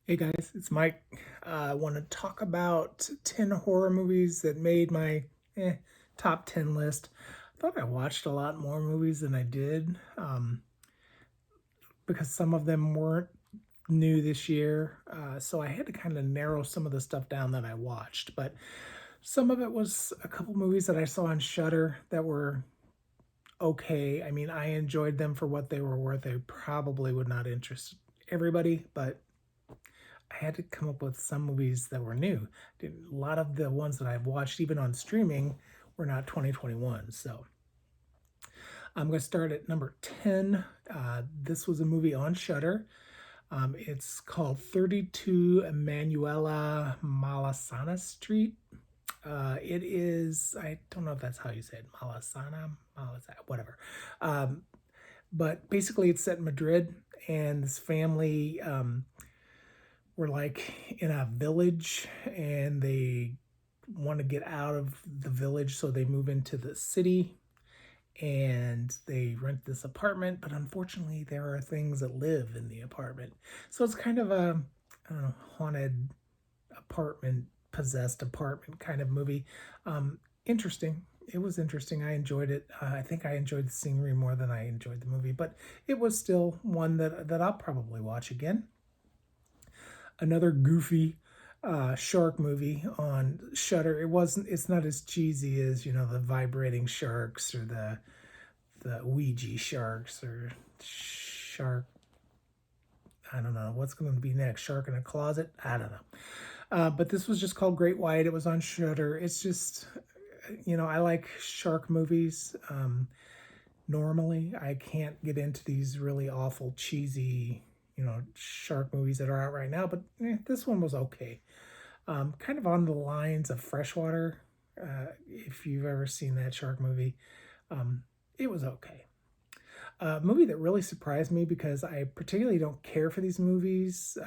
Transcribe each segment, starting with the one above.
Hey guys, it's Mike. I want to talk about 10 horror movies that made my top 10 list. I thought I watched a lot more movies than I did because some of them weren't new this year. So I had to kind of narrow some of the stuff down that I watched. But some of it was a couple movies that I saw on Shudder that were okay. I mean, I enjoyed them for what they were worth. They probably would not interest everybody, but I had to come up with some movies that were new. A lot of the ones that I've watched, even on streaming, were not 2021. So I'm going to start at number 10. This was a movie on Shudder. It's called 32 Emanuela Malasana Street. It is, I don't know if that's how you say it, Malasana, whatever. Um, but basically, it's set in Madrid, and this family were like in a village and they want to get out of the village, so they move into the city and they rent this apartment, but unfortunately there are things that live in the apartment. So it's kind of a, I don't know, haunted apartment, possessed apartment kind of movie. Interesting. It was interesting. I enjoyed it. I think I enjoyed the scenery more than I enjoyed the movie, but it was still one that I'll probably watch again. Another goofy shark movie on Shudder. It's not as cheesy as the vibrating sharks or the Ouija sharks or shark. I don't know what's going to be next. Shark in a closet. I don't know. But this was just called Great White. It was on Shudder. It's just I like shark movies. Normally, I can't get into these really awful cheesy shark movies that are out right now, but this one was okay. Kind of on the lines of Freshwater. If you've ever seen that shark movie, it was okay. A movie that really surprised me because I particularly don't care for these movies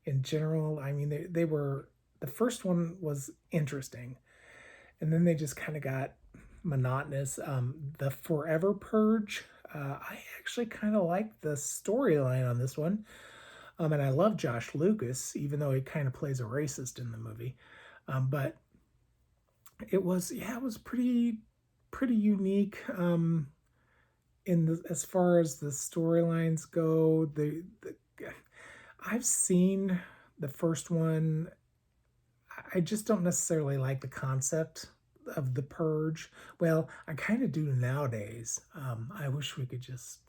in general. I mean, they were, the first one was interesting, and then they just kind of got monotonous. The Forever Purge. I actually kind of like the storyline on this one. And I love Josh Lucas, even though he kind of plays a racist in the movie. But it was pretty unique. As far as the storylines go, the I've seen the first one. I just don't necessarily like the concept of the purge. Well, I kind of do nowadays. I wish we could just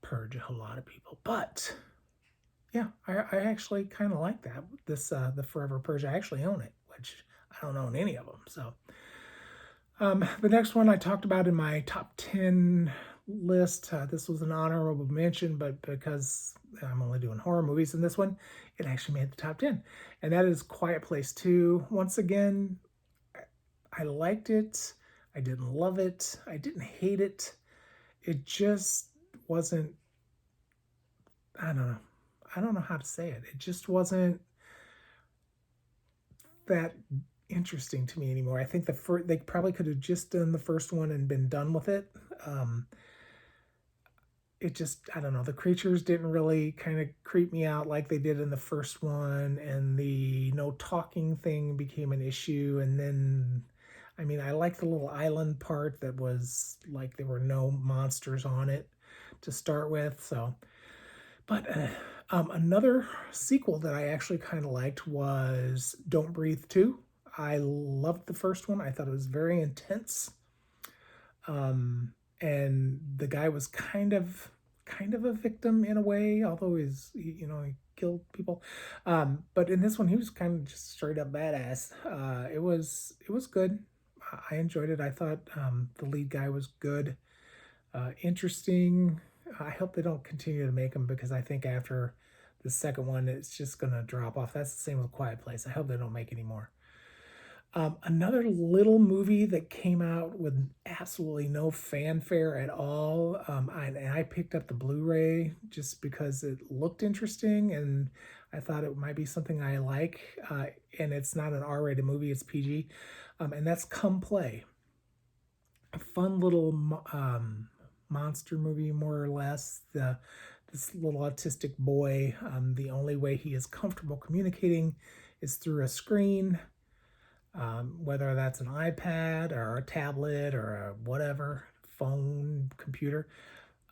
purge a whole lot of people, but yeah, I actually kind of like that. The Forever Purge. I actually own it, which I don't own any of them. So the next one I talked about in my top 10 list. This was an honorable mention, but because I'm only doing horror movies in this one, it actually made the top 10. And that is Quiet Place 2. Once again, I liked it. I didn't love it. I didn't hate it. It just wasn't, I don't know. I don't know how to say it. It just wasn't that interesting to me anymore. I think they probably could have just done the first one and been done with it. Um, it just, I don't know, the creatures didn't really kind of creep me out like they did in the first one, and the no talking thing became an issue. And then, I mean, I like the little island part that was like there were no monsters on it to start with. So, but another sequel that I actually kind of liked was Don't Breathe 2. I loved the first one. I thought it was very intense. And the guy was kind of a victim in a way, although he killed people. But in this one, he was kind of just straight up badass. It was good. I enjoyed it. I thought the lead guy was good, interesting. I hope they don't continue to make them because I think after the second one, it's just gonna drop off. That's the same with Quiet Place. I hope they don't make any more. Another little movie that came out with absolutely no fanfare at all. And I picked up the Blu-ray just because it looked interesting and I thought it might be something I like. And it's not an R-rated movie; it's PG. And that's Come Play. A fun little monster movie, more or less. The this little autistic boy. The only way he is comfortable communicating is through a screen, whether that's an iPad or a tablet or a whatever, phone, computer.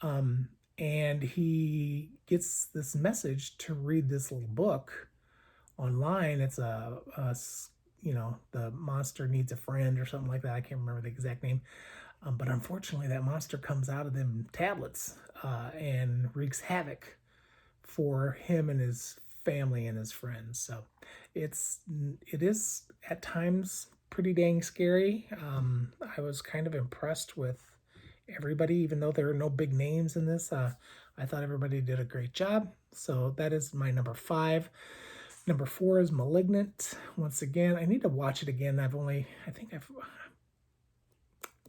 Um, and he gets this message to read this little book online. It's the monster needs a friend or something like that. I can't remember the exact name. But unfortunately, that monster comes out of them tablets and wreaks havoc for him and his family and his friends. So it's it is at times pretty dang scary. I was kind of impressed with everybody, even though there are no big names in this. I thought everybody did a great job. So that is my number 5. Number 4 is Malignant. Once again, I need to watch it again.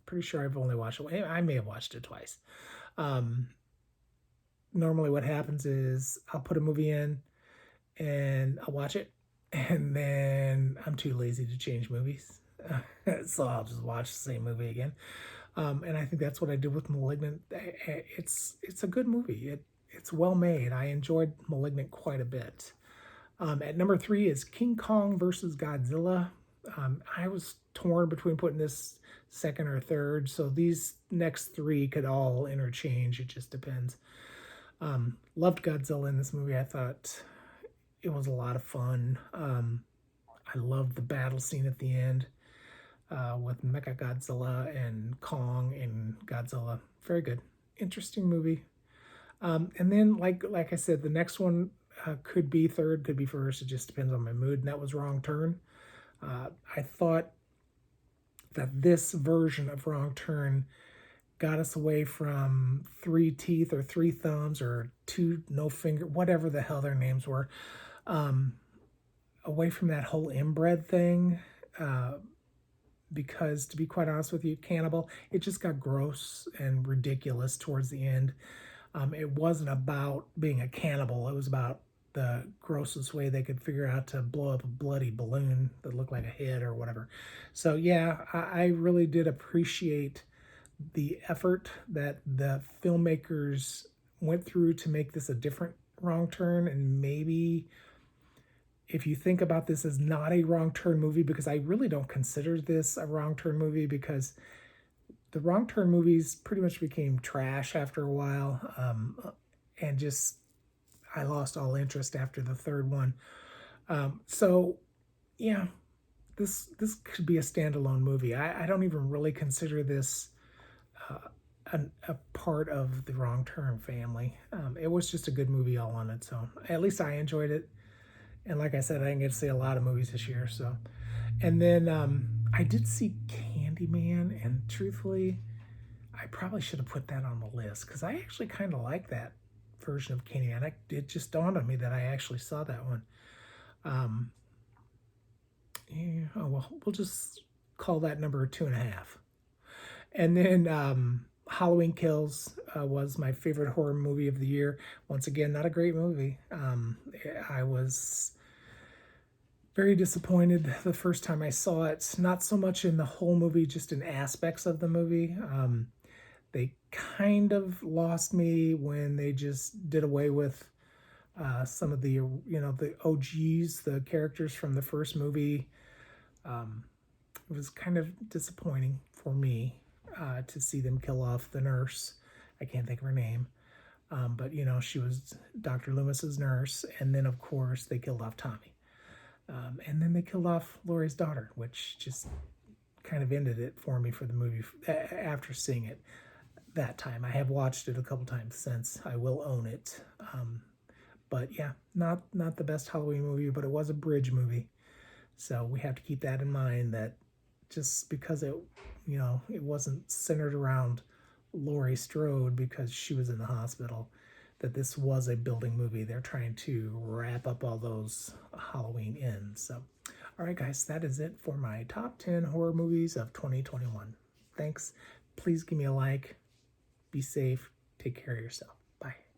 Pretty sure I've only watched it. I may have watched it twice. Um, Normally what happens is I'll put a movie in and I'll watch it, and then I'm too lazy to change movies. So I'll just watch the same movie again. And I think that's what I did with Malignant. It's a good movie. It's well made. I enjoyed Malignant quite a bit. At number 3 is King Kong versus Godzilla. I was torn between putting this second or third, so these next 3 could all interchange. It just depends. Loved Godzilla in this movie. I thought it was a lot of fun. I loved the battle scene at the end with Mecha Godzilla and Kong and Godzilla. Very good, interesting movie. And then, like I said, the next one could be third, could be first. It just depends on my mood. And that was Wrong Turn. I thought that this version of Wrong Turn got us away from 3 teeth or 3 thumbs or 2 no finger, whatever the hell their names were, away from that whole inbred thing. Because to be quite honest with you, Cannibal, it just got gross and ridiculous towards the end. It wasn't about being a cannibal. It was about the grossest way they could figure out to blow up a bloody balloon that looked like a head or whatever. So yeah, I really did appreciate the effort that the filmmakers went through to make this a different Wrong Turn. And maybe if you think about this as not a Wrong Turn movie, because I really don't consider this a Wrong Turn movie, because the Wrong Turn movies pretty much became trash after a while, and just I lost all interest after the third one. So yeah, this could be a standalone movie. I don't even really consider this a part of the Wrong Turn family. It was just a good movie all on its own. At least I enjoyed it. And like I said, I didn't get to see a lot of movies this year. So, and then I did see Candyman, and truthfully, I probably should have put that on the list because I actually kind of like that version of Candyman. It just dawned on me that I actually saw that one. Yeah, oh well, we'll just call that number 2.5. And then Halloween Kills was my favorite horror movie of the year. Once again, not a great movie. I was very disappointed the first time I saw it. Not so much in the whole movie, just in aspects of the movie. They kind of lost me when they just did away with some of the, the OGs, the characters from the first movie. It was kind of disappointing for me to see them kill off the nurse. I can't think of her name. But, she was Dr. Loomis's nurse. And then, of course, they killed off Tommy. And then they killed off Laurie's daughter, which just kind of ended it for me for the movie after seeing it that time. I have watched it a couple times since. I will own it. But yeah, not the best Halloween movie, but it was a bridge movie. So we have to keep that in mind, that just because it wasn't centered around Laurie Strode because she was in the hospital, that this was a building movie. They're trying to wrap up all those Halloween ends. So, all right, guys, that is it for my top 10 horror movies of 2021. Thanks. Please give me a like. Be safe. Take care of yourself.